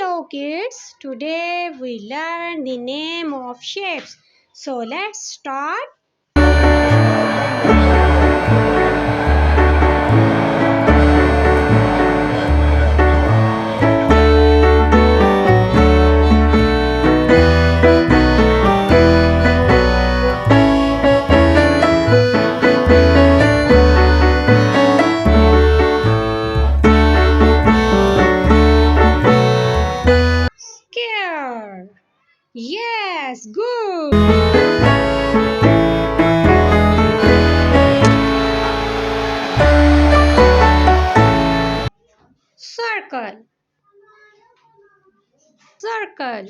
Hello kids, today we learn the name of shapes. So let's start. Square. Yes, good. Circle. Circle.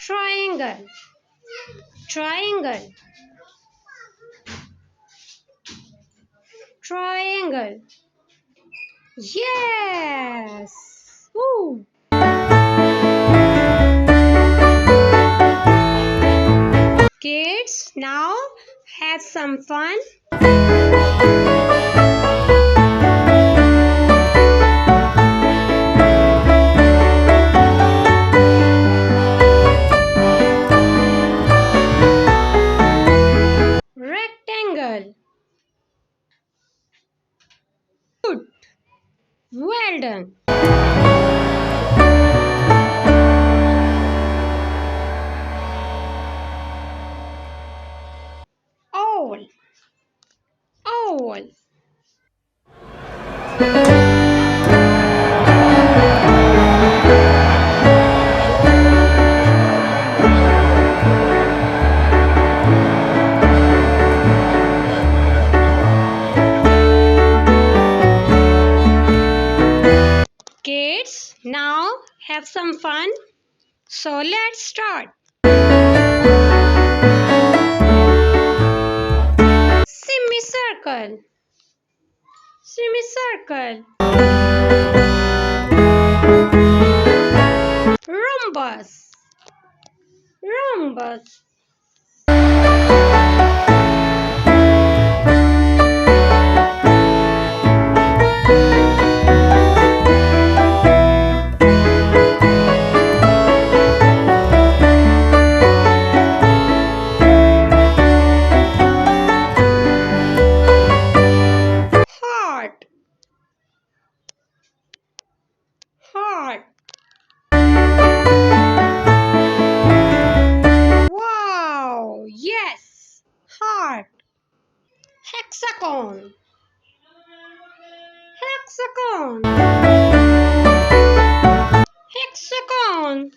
Triangle. Triangle. Triangle. Yes. Ooh. Kids, now have some fun. Rectangle. Good. Well done. Owl. Owl. Kids, now have some fun. So let's start. Semicircle. Semicircle. Rhombus. Rhombus. Heart. Heart. Wow, yes, heart. Hexagon. Hexagon. Hexagon.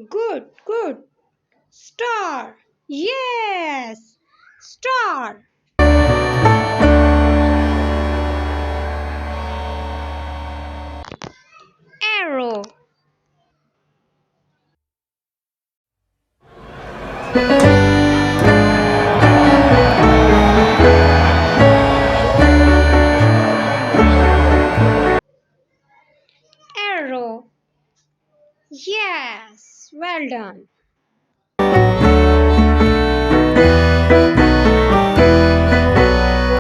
Good, good. Star. Yes, star. Arrow. Arrow. Yes, well done.